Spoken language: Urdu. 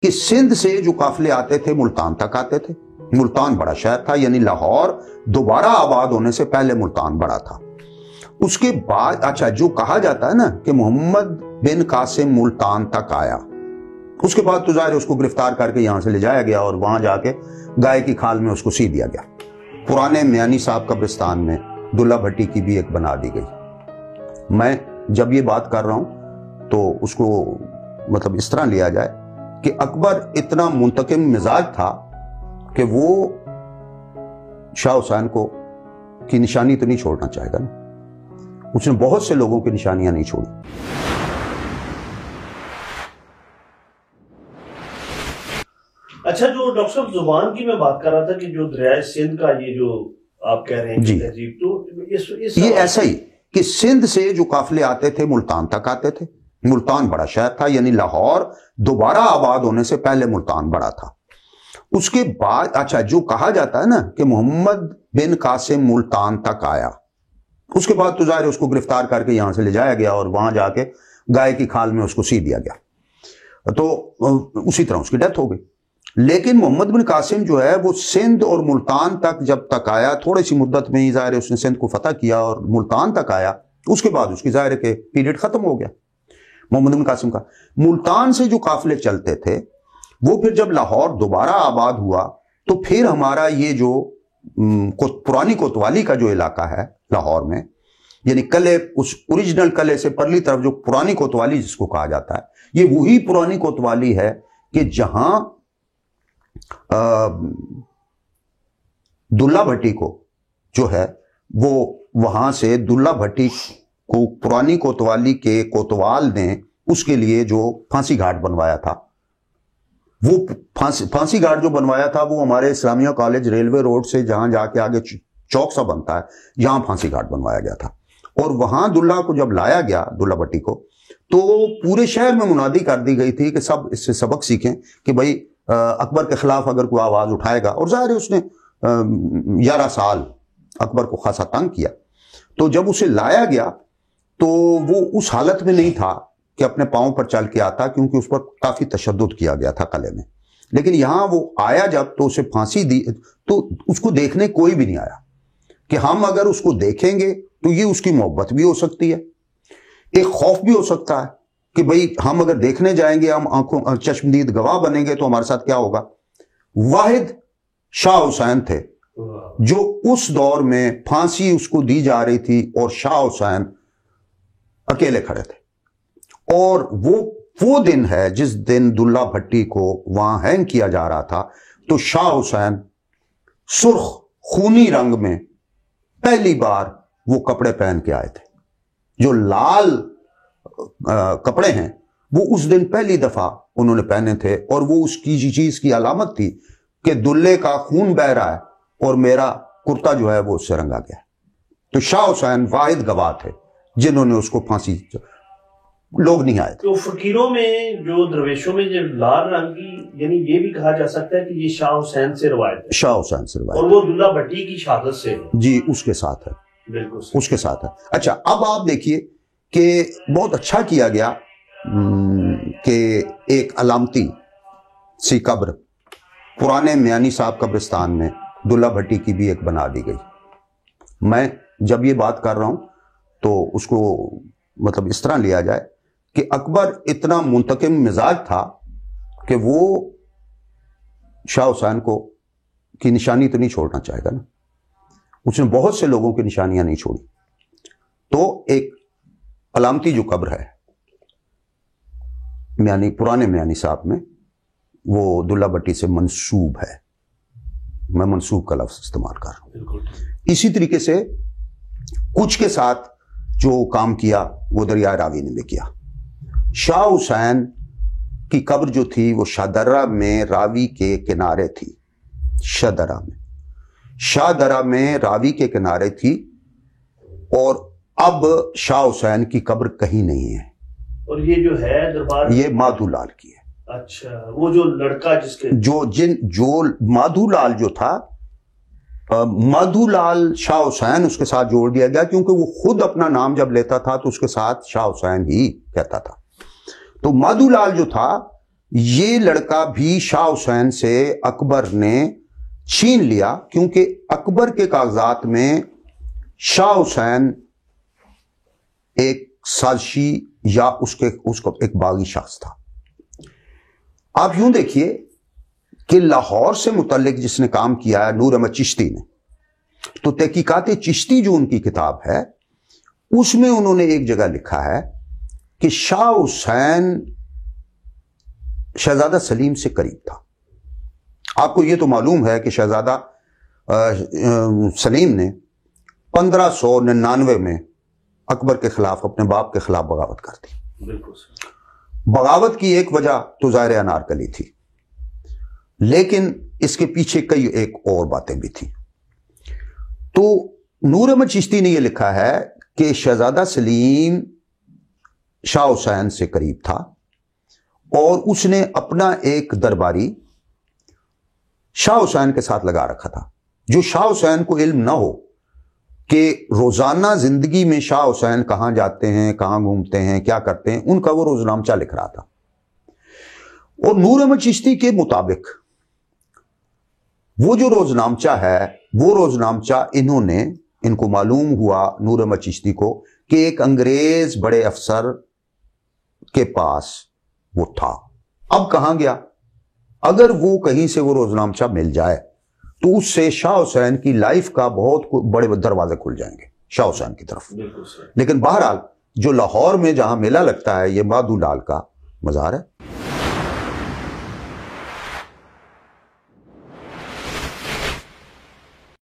کہ سندھ سے جو قافلے آتے تھے ملتان تک آتے تھے. ملتان بڑا شہر تھا، یعنی لاہور دوبارہ آباد ہونے سے پہلے ملتان بڑا تھا. اس کے بعد اچھا جو کہا جاتا ہے نا کہ محمد بن قاسم ملتان تک آیا، اس کے بعد تو ظاہر اس کو گرفتار کر کے یہاں سے لے جایا گیا اور وہاں جا کے گائے کی کھال میں اس کو سی دیا گیا. پرانے میانی صاحب قبرستان میں دلہ بھٹی کی بھی ایک بنا دی گئی. میں جب یہ بات کر رہا ہوں تو اس کو مطلب اس طرح لیا جائے کہ اکبر اتنا منتقم مزاج تھا کہ وہ شاہ حسین کو کی نشانی تو نہیں چھوڑنا چاہے گا نا. اس نے بہت سے لوگوں کی نشانیاں نہیں چھوڑی. اچھا، جو ڈاکٹر صاحب زبان کی میں بات کر رہا تھا کہ جو دریائے سندھ کا یہ جو آپ کہہ رہے ہیں جی، تو یہ ایسا ہی کہ سندھ سے جو قافلے آتے تھے ملتان تک آتے تھے. ملتان بڑا شہر تھا، یعنی لاہور دوبارہ آباد ہونے سے پہلے ملتان بڑا تھا. اس کے بعد اچھا جو کہا جاتا ہے نا کہ محمد بن قاسم ملتان تک آیا، اس کے بعد تو ظاہر اس کو گرفتار کر کے یہاں سے لے جایا گیا اور وہاں جا کے گائے کی کھال میں اس کو سی دیا گیا. تو اسی طرح اس کی ڈیتھ ہو گئی. لیکن محمد بن قاسم جو ہے وہ سندھ اور ملتان تک جب تک آیا، تھوڑی سی مدت میں ہی ظاہر اس نے سندھ کو فتح کیا اور ملتان تک آیا. اس کے بعد اس کی ظاہر کے پیریڈ ختم ہو گیا محمد بن قاسم کا. ملتان سے جو قافلے چلتے تھے وہ پھر جب لاہور دوبارہ آباد ہوا تو پھر ہمارا یہ جو پرانی کوتوالی کا جو علاقہ ہے لاہور میں، یعنی قلعے، اس اوریجنل قلعے سے پرلی طرف جو پرانی کوتوالی جس کو کہا جاتا ہے، یہ وہی پرانی کوتوالی ہے کہ جہاں دلہ بھٹی کو جو ہے وہ وہاں سے دلہ بھٹی کو پرانی کوتوالی کے کوتوال نے اس کے لیے جو پھانسی گھاٹ بنوایا تھا، وہ پھانسی گھاٹ جو بنوایا تھا وہ ہمارے اسلامیہ کالج ریلوے روڈ سے جہاں جا کے آگے چوک سا بنتا ہے، یہاں پھانسی گھاٹ بنوایا گیا تھا. اور وہاں دلہ کو جب لایا گیا، دلہ بھٹی کو، تو پورے شہر میں منادی کر دی گئی تھی کہ سب اس سے سبق سیکھیں کہ بھائی اکبر کے خلاف اگر کوئی آواز اٹھائے گا. اور ظاہر ہے اس نے 11 سال اکبر کو خاصا تنگ کیا. تو جب اسے لایا گیا تو وہ اس حالت میں نہیں تھا کہ اپنے پاؤں پر چل کے آتا، کیونکہ اس پر کافی تشدد کیا گیا تھا قلعے میں. لیکن یہاں وہ آیا جب تو اسے پھانسی دی تو اس کو دیکھنے کوئی بھی نہیں آیا کہ ہم اگر اس کو دیکھیں گے تو یہ اس کی محبت بھی ہو سکتی ہے، ایک خوف بھی ہو سکتا ہے کہ بھئی ہم اگر دیکھنے جائیں گے، ہم آنکھوں چشمدید گواہ بنیں گے تو ہمارے ساتھ کیا ہوگا. واحد شاہ حسین تھے جو اس دور میں پھانسی اس کو دی جا رہی تھی اور شاہ حسین اکیلے کھڑے تھے. اور وہ دن ہے جس دن دلہ بھٹی کو وہاں ہینگ کیا جا رہا تھا تو شاہ حسین سرخ خونی رنگ میں پہلی بار وہ کپڑے پہن کے آئے تھے. جو لال کپڑے ہیں وہ اس دن پہلی دفعہ انہوں نے پہنے تھے، اور وہ اس کی چیز کی علامت تھی کہ دلے کا خون بہ رہا ہے اور میرا کرتا جو ہے وہ اس سے رنگا گیا. تو شاہ حسین واحد گواہ تھے جنہوں نے اس کو پھانسی، لوگ نہیں آئے تھے. تو فقیروں میں جو درویشوں میں جو لال رنگ کی، یعنی یہ بھی کہا جا سکتا ہے کہ یہ شاہ حسین سے روایت ہے. شاہ حسین سے روایت، اور وہ دلہ بھٹی کی شہادت سے ہے. جی اس کے ساتھ ہے، بالکل اس کے ساتھ ہے. اچھا اب آپ دیکھیے کہ بہت اچھا کیا گیا کہ ایک علامتی سی قبر پرانے میانی صاحب قبرستان میں دلہ بھٹی کی بھی ایک بنا دی گئی. میں جب یہ بات کر رہا ہوں تو اس کو مطلب اس طرح لیا جائے کہ اکبر اتنا منتقم مزاج تھا کہ وہ شاہ حسین کو کی نشانی تو نہیں چھوڑنا چاہے گا نا. اس نے بہت سے لوگوں کی نشانیاں نہیں چھوڑی. تو ایک علامتی جو قبر ہے میانی، پرانے میانی صاحب میں، وہ دلہ بھٹی سے منسوب ہے. میں منسوب کا لفظ استعمال کر رہا ہوں. اسی طریقے سے کچھ کے ساتھ جو کام کیا وہ دریائے راوی نے بھی کیا. شاہ حسین کی قبر جو تھی وہ شاہدرہ میں راوی کے کنارے تھی. شاہدرہ میں راوی کے کنارے تھی، اور اب شاہ حسین کی قبر کہیں نہیں ہے. اور یہ جو ہے دربار، یہ مادھو لال کی ہے. اچھا، وہ جو لڑکا جس کے جو مادھو لال جو تھا، مادھو لال شاہ حسین اس کے ساتھ جوڑ دیا گیا کیونکہ وہ خود اپنا نام جب لیتا تھا تو اس کے ساتھ شاہ حسین ہی کہتا تھا. تو مادھو لال جو تھا یہ لڑکا بھی شاہ حسین سے اکبر نے چھین لیا، کیونکہ اکبر کے کاغذات میں شاہ حسین ایک سازشی یا اس کو ایک باغی شخص تھا۔ آپ یوں دیکھیے کہ لاہور سے متعلق جس نے کام کیا ہے نور احمد چشتی نے، تو تحقیقات چشتی جو ان کی کتاب ہے اس میں انہوں نے ایک جگہ لکھا ہے کہ شاہ حسین شہزادہ سلیم سے قریب تھا۔ آپ کو یہ تو معلوم ہے کہ شہزادہ سلیم نے 1599 میں اکبر کے خلاف، اپنے باپ کے خلاف بغاوت کر دی۔ بالکل۔ بغاوت کی ایک وجہ تو ظاہر انارکلی تھی، لیکن اس کے پیچھے کئی ایک اور باتیں بھی تھیں۔ تو نور احمد چشتی نے یہ لکھا ہے کہ شہزادہ سلیم شاہ حسین سے قریب تھا اور اس نے اپنا ایک درباری شاہ حسین کے ساتھ لگا رکھا تھا، جو شاہ حسین کو علم نہ ہو کہ روزانہ زندگی میں شاہ حسین کہاں جاتے ہیں، کہاں گھومتے ہیں، کیا کرتے ہیں، ان کا وہ روزنامچہ لکھ رہا تھا۔ اور نور احمد چشتی کے مطابق وہ جو روزنامچہ ہے، وہ روزنامچہ ان کو معلوم ہوا نور احمد چشتی کو کہ ایک انگریز بڑے افسر کے پاس وہ تھا۔ اب کہاں گیا؟ اگر وہ کہیں سے وہ روزنامچہ مل جائے تو اس سے شاہ حسین کی لائف کا بہت بڑے دروازے کھل جائیں گے شاہ حسین کی طرف۔ بالکل سر۔ لیکن بہرحال جو لاہور میں جہاں میلہ لگتا ہے یہ مادھو لال کا مزار ہے،